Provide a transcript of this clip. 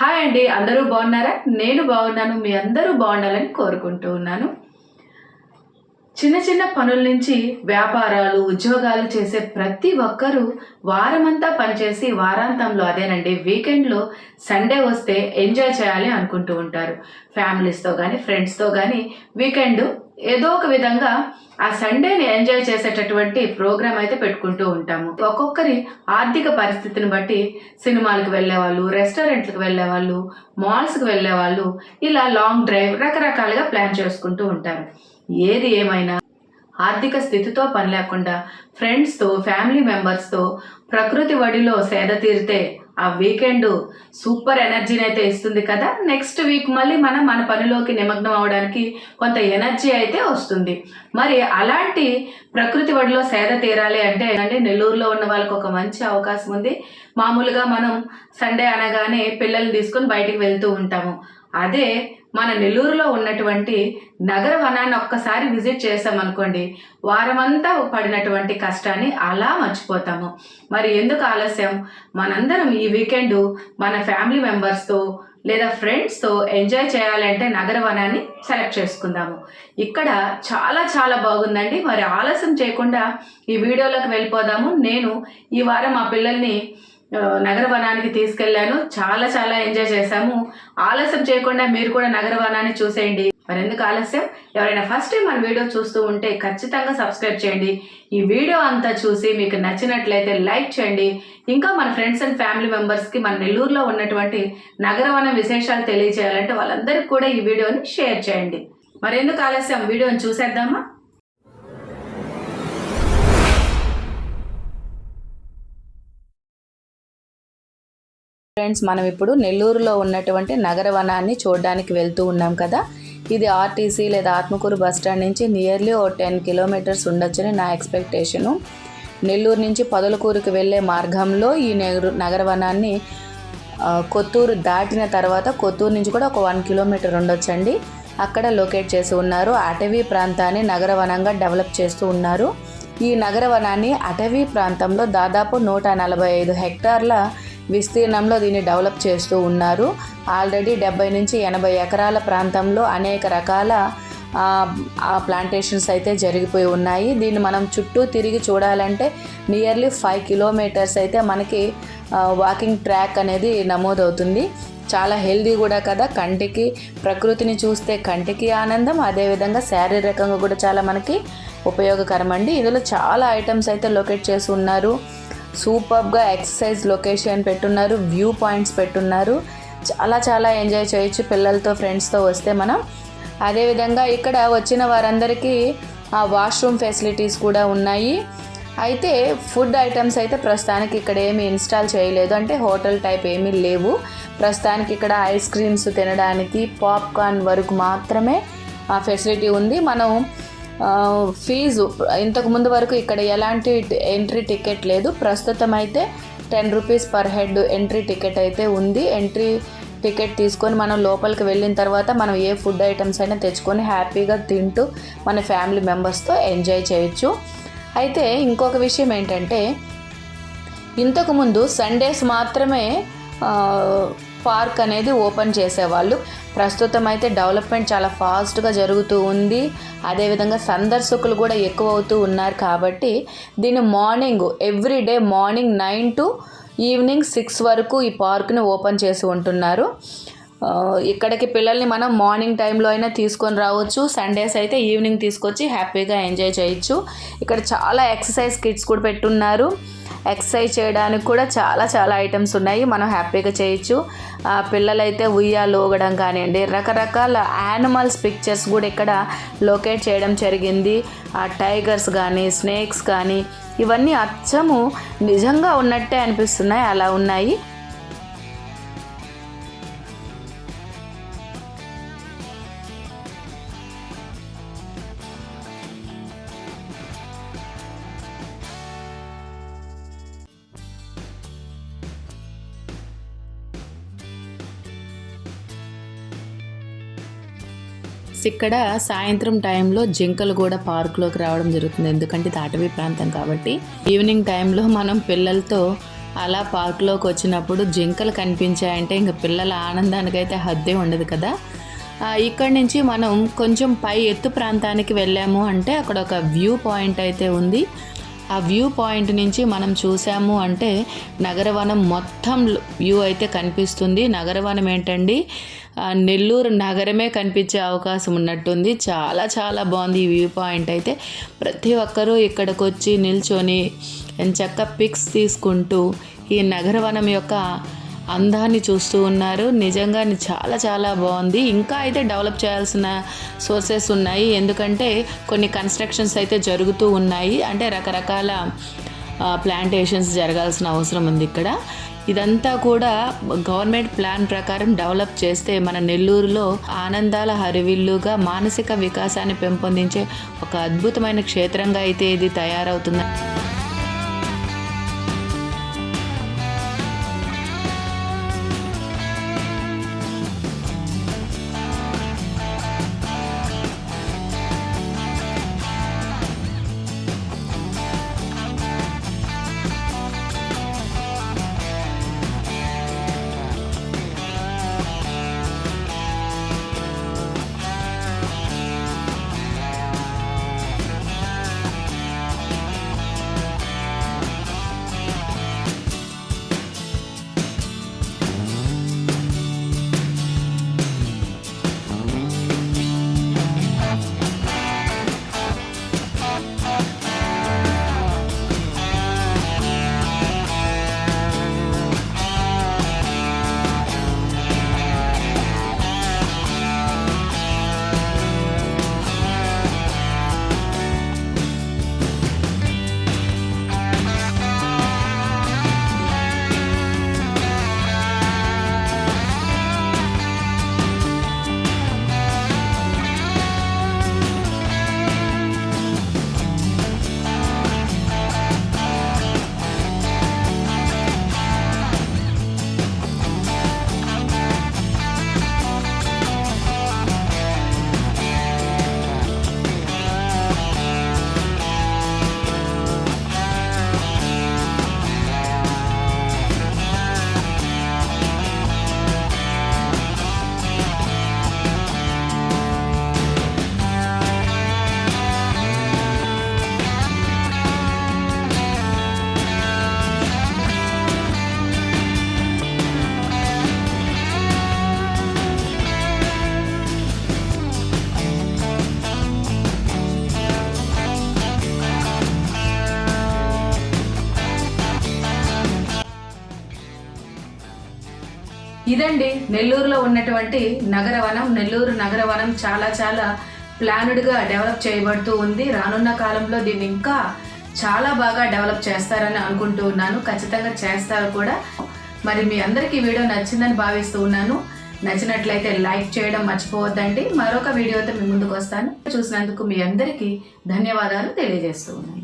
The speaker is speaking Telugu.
హాయ్ అండి, అందరూ బాగున్నారా? నేను బాగున్నాను. మీ అందరూ బాగుండాలని కోరుకుంటూ ఉన్నాను. చిన్న చిన్న పనుల నుంచి వ్యాపారాలు, ఉద్యోగాలు చేసే ప్రతి ఒక్కరూ వారమంతా పనిచేసి వారాంతంలో అదేనండి వీకెండ్లో సండే వస్తే ఎంజాయ్ చేయాలి అనుకుంటూ ఉంటారు. ఫ్యామిలీస్తో కానీ ఫ్రెండ్స్తో కానీ వీకెండ్ ఏదో ఒక విధంగా ఆ సండేని ఎంజాయ్ చేసేటటువంటి ప్రోగ్రామ్ అయితే పెట్టుకుంటూ ఉంటాము. ఒక్కొక్కరి ఆర్థిక పరిస్థితిని బట్టి సినిమాలకు వెళ్ళేవాళ్ళు, రెస్టారెంట్లకు వెళ్ళేవాళ్ళు, మాల్స్కి వెళ్ళేవాళ్ళు, ఇలా లాంగ్ డ్రైవ్ రకరకాలుగా ప్లాన్ చేసుకుంటూ ఉంటారు. ఏది ఏమైనా ఆర్థిక స్థితితో పని లేకుండా ఫ్రెండ్స్తో, ఫ్యామిలీ మెంబర్స్తో ప్రకృతి ఒడిలో సేద తీరితే ఆ వీకెండ్ సూపర్ ఎనర్జీని అయితే ఇస్తుంది కదా. నెక్స్ట్ వీక్ మళ్ళీ మనం మన పనిలోకి నిమగ్నం అవడానికి కొంత ఎనర్జీ అయితే వస్తుంది. మరి అలాంటి ప్రకృతి ఒడిలో సేద తీరాలి అంటే నెల్లూరులో ఉన్న వాళ్ళకి ఒక మంచి అవకాశం ఉంది. మామూలుగా మనం సండే అనగానే పిల్లల్ని తీసుకొని బయటికి వెళ్తూ ఉంటాము. అదే మన నెల్లూరులో ఉన్నటువంటి నగర వనాన్ని ఒక్కసారి విజిట్ చేసామనుకోండి, వారమంతా పడినటువంటి కష్టాన్ని అలా మర్చిపోతాము. మరి ఎందుకు ఆలస్యం? మనందరం ఈ వీకెండ్ మన ఫ్యామిలీ మెంబర్స్తో లేదా ఫ్రెండ్స్తో ఎంజాయ్ చేయాలంటే నగర వనాన్ని సెలెక్ట్ చేసుకుందాము. ఇక్కడ చాలా చాలా బాగుందండి. మరి ఆలస్యం చేయకుండా ఈ వీడియోలోకి వెళ్ళిపోదాము. నేను ఈ వారం మా పిల్లల్ని నగర వనానికి తీసుకెళ్లాను. చాలా చాలా ఎంజాయ్ చేశాము. ఆలస్యం చేయకుండా మీరు కూడా నగర వనాన్ని చూసేయండి. మరి ఎందుకు ఆలస్యం? ఎవరైనా ఫస్ట్ టైం మన వీడియో చూస్తూ ఉంటే ఖచ్చితంగా సబ్స్క్రైబ్ చేయండి. ఈ వీడియో అంతా చూసి మీకు నచ్చినట్లయితే లైక్ చేయండి. ఇంకా మన ఫ్రెండ్స్ అండ్ ఫ్యామిలీ మెంబర్స్కి మన నెల్లూరులో ఉన్నటువంటి నగరవనం విశేషాలు తెలియజేయాలంటే వాళ్ళందరికీ కూడా ఈ వీడియోని షేర్ చేయండి. మరి ఎందుకు ఆలస్యం? వీడియోని చూసేద్దామా? ఫ్రెండ్స్, మనం ఇప్పుడు నెల్లూరులో ఉన్నటువంటి నగర వనాన్ని చూడడానికి వెళ్తూ ఉన్నాం కదా. ఇది ఆర్టీసీ లేదా ఆత్మకూరు బస్ స్టాండ్ నుంచి నియర్లీ 10 కిలోమీటర్స్ ఉండొచ్చని నా ఎక్స్పెక్టేషను. నెల్లూరు నుంచి పొదలకూరుకు వెళ్ళే మార్గంలో ఈ నగర వనాన్ని కొత్తూరు దాటిన తర్వాత కొత్తూరు నుంచి కూడా ఒక 1 కిలోమీటర్ ఉండొచ్చండి. అక్కడ లొకేట్ చేసి ఉన్నారు. అటవీ ప్రాంతాన్ని నగర వనంగా డెవలప్ చేస్తూ ఉన్నారు. ఈ నగర వనాన్ని అటవీ ప్రాంతంలో దాదాపు 145 హెక్టార్ల విస్తీర్ణంలో దీన్ని డెవలప్ చేస్తూ ఉన్నారు. ఆల్రెడీ 70 నుంచి 80 ఎకరాల ప్రాంతంలో అనేక రకాల ప్లాంటేషన్స్ అయితే జరిగిపోయి ఉన్నాయి. దీన్ని మనం చుట్టూ తిరిగి చూడాలంటే నియర్లీ 5 కిలోమీటర్స్ అయితే మనకి వాకింగ్ ట్రాక్ అనేది నమోదవుతుంది. చాలా హెల్దీ కూడా కదా. కంటికి ప్రకృతిని చూస్తే కంటికి ఆనందం, అదేవిధంగా శారీరకంగా కూడా చాలా మనకి ఉపయోగకరం అండి. ఇందులో చాలా ఐటమ్స్ అయితే లొకేట్ చేసి ఉన్నారు. సూపర్గా ఎక్సర్సైజ్ లొకేషన్ పెట్టున్నారు, వ్యూ పాయింట్స్ పెట్టున్నారు. చాలా చాలా ఎంజాయ్ చేయొచ్చు పిల్లలతో, ఫ్రెండ్స్తో వస్తే మనం. అదేవిధంగా ఇక్కడ వచ్చిన వారందరికీ వాష్రూమ్ ఫెసిలిటీస్ కూడా ఉన్నాయి. అయితే ఫుడ్ ఐటమ్స్ అయితే ప్రస్తుతానికి ఇక్కడ ఏమీ ఇన్స్టాల్ చేయలేదు, అంటే హోటల్ టైప్ ఏమీ లేవు. ప్రస్తుతానికి ఇక్కడ ఐస్ క్రీమ్స్ తినడానికి, పాప్కార్న్ వరకు మాత్రమే ఆ ఫెసిలిటీ ఉంది. మనం ఫీజు ఇంతకు ముందు వరకు ఇక్కడ ఎలాంటి ఎంట్రీ టికెట్ లేదు. ప్రస్తుతం అయితే 10 rupees per head entry ticket అయితే ఉంది. ఎంట్రీ టికెట్ తీసుకొని మనం లోపలికి వెళ్ళిన తర్వాత మనం ఏ ఫుడ్ ఐటమ్స్ అయినా తెచ్చుకొని హ్యాపీగా తింటూ మన ఫ్యామిలీ మెంబర్స్తో ఎంజాయ్ చేయొచ్చు. అయితే ఇంకొక విషయం ఏంటంటే, ఇంతకుముందు సండేస్ మాత్రమే పార్క్ అనేది ఓపెన్ చేసేవాళ్ళు. ప్రస్తుతం అయితే డెవలప్మెంట్ చాలా ఫాస్ట్గా జరుగుతూ ఉంది. అదేవిధంగా సందర్శకులు కూడా ఎక్కువ అవుతూ ఉన్నారు. కాబట్టి దీన్ని morning everyday morning 9 to evening 6 వరకు ఈ పార్క్ని ఓపెన్ చేసి ఉంటున్నారు. ఇక్కడికి పిల్లల్ని మనం మార్నింగ్ టైంలో అయినా తీసుకొని రావచ్చు. సండేస్ అయితే ఈవినింగ్ తీసుకొచ్చి హ్యాపీగా ఎంజాయ్ చేయొచ్చు. ఇక్కడ చాలా ఎక్సర్సైజ్ కిట్స్ కూడా పెట్టున్నారు. ఎక్సర్సైజ్ చేయడానికి కూడా చాలా చాలా ఐటమ్స్ ఉన్నాయి, మనం హ్యాపీగా చేయొచ్చు. పిల్లలైతే ఉయ్యాలు ఊగడం కానివ్వండి, రకరకాల యానిమల్స్ పిక్చర్స్ కూడా ఇక్కడ లొకేట్ చేయడం జరిగింది. టైగర్స్ కానీ, స్నేక్స్ కానీ, ఇవన్నీ అచ్చము నిజంగా ఉన్నట్టే అనిపిస్తున్నాయి, అలా ఉన్నాయి. ఇక్కడ సాయంత్రం టైంలో జింకలు కూడా పార్కులోకి రావడం జరుగుతుంది. ఎందుకంటే ఇది అటవీ ప్రాంతం కాబట్టి ఈవినింగ్ టైంలో మనం పిల్లలతో అలా పార్క్లోకి వచ్చినప్పుడు జింకలు కనిపించాయంటే ఇంక పిల్లల ఆనందానికైతే హద్దే ఉండదు కదా. ఇక్కడి నుంచి మనం కొంచెం పై ఎత్తు ప్రాంతానికి వెళ్ళాము అంటే అక్కడ ఒక వ్యూ పాయింట్ అయితే ఉంది. ఆ వ్యూ పాయింట్ నుంచి మనం చూసాము అంటే నగరవనం మొత్తం వ్యూ అయితే కనిపిస్తుంది. నగరవనం ఏంటండి, నెల్లూరు నగరమే కనిపించే అవకాశం ఉన్నట్టుంది. చాలా చాలా బాగుంది ఈ వ్యూ పాయింట్ అయితే. ప్రతి ఒక్కరూ ఇక్కడికి వచ్చి నిల్చొని ఎంచక్కా పిక్స్ తీసుకుంటూ ఈ నగరవనం యొక్క అందాన్ని చూస్తూ ఉన్నారు. నిజంగా చాలా చాలా బాగుంది. ఇంకా అయితే డెవలప్ చేయాల్సిన సోర్సెస్ ఉన్నాయి, ఎందుకంటే కొన్ని కన్స్ట్రక్షన్స్ అయితే జరుగుతూ ఉన్నాయి. అంటే రకరకాల ప్లాంటేషన్స్ జరగాల్సిన అవసరం ఉంది ఇక్కడ. ఇదంతా కూడా గవర్నమెంట్ ప్లాన్ ప్రకారం డెవలప్ చేస్తే మన నెల్లూరులో ఆనందాల హరివిల్లుగా మానసిక వికాసాన్ని పెంపొందించే ఒక అద్భుతమైన క్షేత్రంగా అయితే ఇది తయారవుతుంది. ఇదండి నెల్లూరులో ఉన్నటువంటి నగరవనం. నెల్లూరు నగరవనం చాలా చాలా ప్లాన్డ్గా డెవలప్ చేయబడుతూ ఉంది. రానున్న కాలంలో దీన్ని ఇంకా చాలా బాగా డెవలప్ చేస్తారని అనుకుంటూ ఉన్నాను. ఖచ్చితంగా చేస్తారు కూడా. మరి మీ అందరికీ వీడియో నచ్చిందని భావిస్తూ ఉన్నాను. నచ్చినట్లయితే లైక్ చేయడం మర్చిపోవద్దండి. మరొక వీడియోతో మీ ముందుకు వస్తాను. చూసినందుకు మీ అందరికీ ధన్యవాదాలు తెలియజేస్తూ ఉన్నాను.